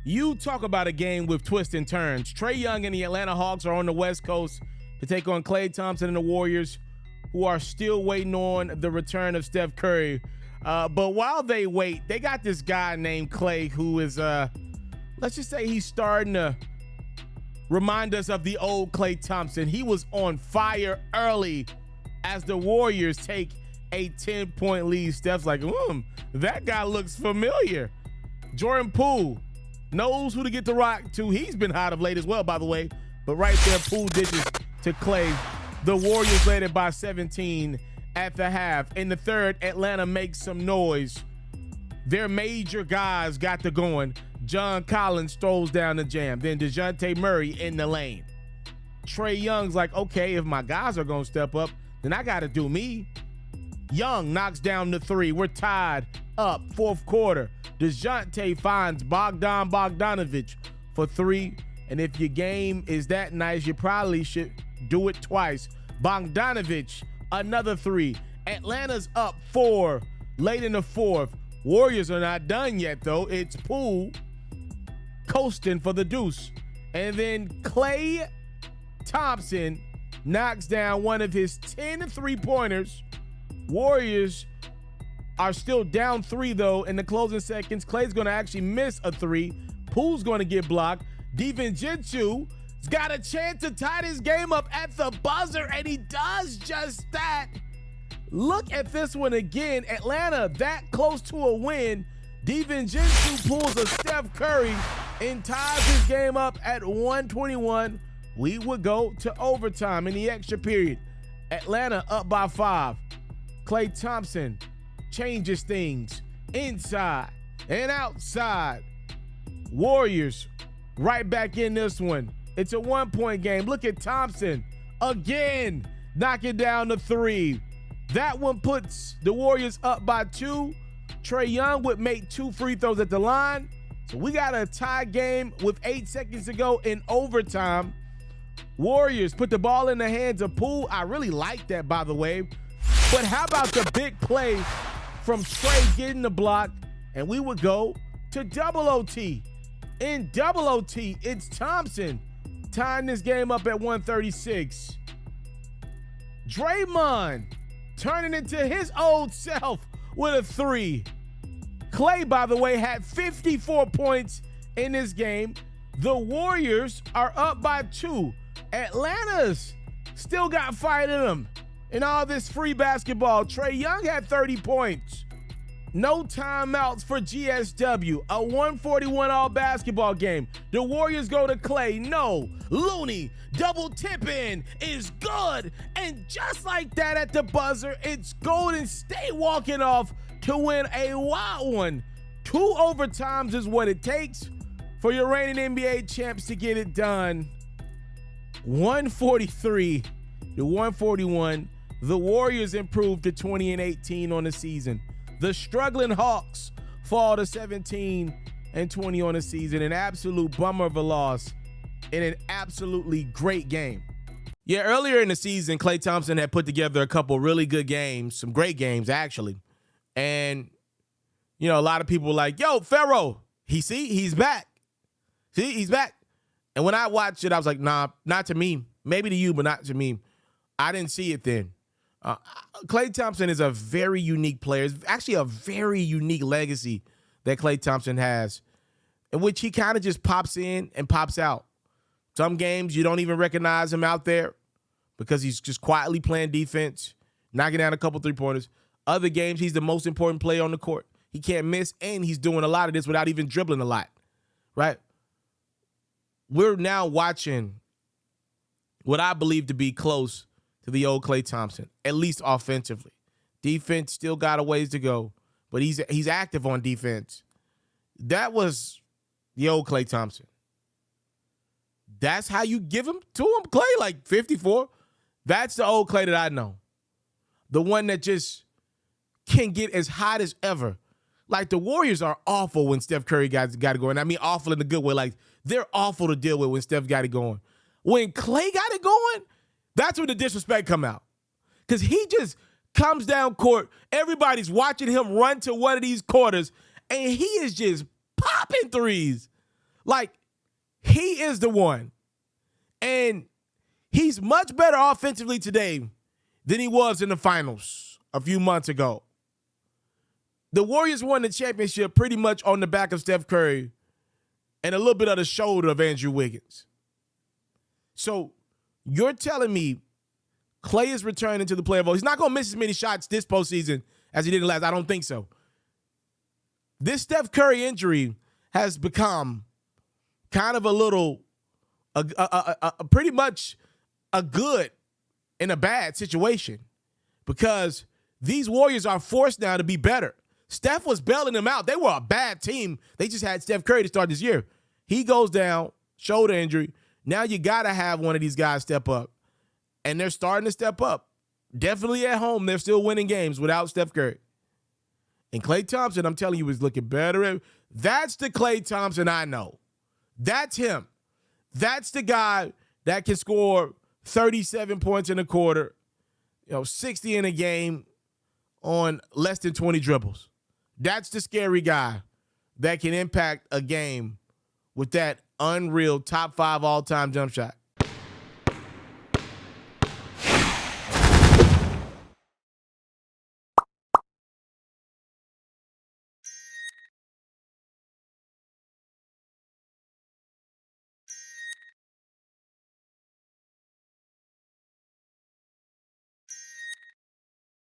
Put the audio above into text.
You talk about a game with twists and turns. Trae Young and the Atlanta Hawks are on the West Coast to take on Klay Thompson and the Warriors, who are still waiting on the return of Steph Curry. But while they wait, they got this guy named Klay who is, let's just say he's starting to remind us of the old Klay Thompson. He was on fire early as the Warriors take a 10-point lead. Steph's like, that guy looks familiar. Jordan Poole knows who to get the rock to. He's been hot of late as well, by the way. But right there, Poole dishes to Klay. The Warriors led it by 17 at the half. In the third, Atlanta makes some noise. Their major guys got the going. John Collins throws down the jam. Then DeJounte Murray in the lane. Trae Young's like, okay, if my guys are going to step up, then I got to do me. Young knocks down the three. We're tied up, fourth quarter. DeJounte finds Bogdanovich for three. And if your game is that nice, you probably should do it twice. Bogdanovich, another three. Atlanta's up 4 late in the fourth. Warriors are not done yet, though. It's Poole coasting for the deuce. And then Klay Thompson knocks down one of his 10 3-pointers. Warriors are still down 3, though, in the closing seconds. Klay's going to actually miss a 3. Poole's going to get blocked. DiVincenzo's got a chance to tie this game up at the buzzer, and he does just that. Look at this one again. Atlanta that close to a win. DiVincenzo pulls a Steph Curry and ties this game up at 121. We would go to overtime in the extra period. Atlanta up by 5. Klay Thompson changes things inside and outside. Warriors right back in this one. It's a 1-point game. Look at Thompson again, knocking down the 3. That one puts the Warriors up by 2. Trae Young would make 2 free throws at the line. So we got a tie game with 8 seconds to go in overtime. Warriors put the ball in the hands of Poole. I really like that, by the way. But how about the big play from Trae getting the block? And we would go to double OT. In double OT, it's Thompson tying this game up at 136. Draymond turning into his old self with a 3. Klay, by the way, had 54 points in this game. The Warriors are up by 2. Atlanta's still got fight in them in all this free basketball. Trae Young had 30 points. No timeouts for GSW. A 141 all basketball game. The Warriors go to Klay. No. Looney double tip in is good. And just like that at the buzzer, it's Golden State walking off to win a wild one. 2 overtimes is what it takes for your reigning NBA champs to get it done. 143 to 141. The Warriors improved to 20-18 on the season. The struggling Hawks fall to 17-20 on the season. An absolute bummer of a loss in an absolutely great game. Yeah, earlier in the season, Klay Thompson had put together a couple really good games, some great games, actually. And, you know, a lot of people were like, yo, FERRO, he's back. See, he's back. And when I watched it, I was like, nah, not to me. Maybe to you, but not to me. I didn't see it then. Klay Thompson is a very unique player. It's actually a very unique legacy that Klay Thompson has, in which he kind of just pops in and pops out. Some games you don't even recognize him out there because he's just quietly playing defense, knocking down a couple 3-pointers. Other games, he's the most important player on the court. He can't miss, and he's doing a lot of this without even dribbling a lot, right? We're now watching what I believe to be close to the old Klay Thompson, at least offensively. Defense still got a ways to go, but he's active on defense. That was the old Klay Thompson. That's how you give him to him, Klay, like 54. That's the old Klay that I know. The one that just can get as hot as ever. Like, the Warriors are awful when Steph Curry got it going. I mean, awful in a good way. Like, they're awful to deal with when Steph got it going. When Klay got it going, that's when the disrespect come out. Because he just comes down court. Everybody's watching him run to one of these quarters, and he is just popping threes. Like, he is the one. And he's much better offensively today than he was in the finals a few months ago. The Warriors won the championship pretty much on the back of Steph Curry and a little bit of the shoulder of Andrew Wiggins. So you're telling me Klay is returning to the player vote. He's not going to miss as many shots this postseason as he did in last. I don't think so. This Steph Curry injury has become kind of a little, pretty much a good and a bad situation because these Warriors are forced now to be better. Steph was bailing them out. They were a bad team. They just had Steph Curry to start this year. He goes down, shoulder injury. Now you got to have one of these guys step up. And they're starting to step up. Definitely at home, they're still winning games without Steph Curry. And Klay Thompson, I'm telling you, is looking better. That's the Klay Thompson I know. That's him. That's the guy that can score 37 points in a quarter, 60 in a game on less than 20 dribbles. That's the scary guy that can impact a game with that unreal top 5 all-time jump shot.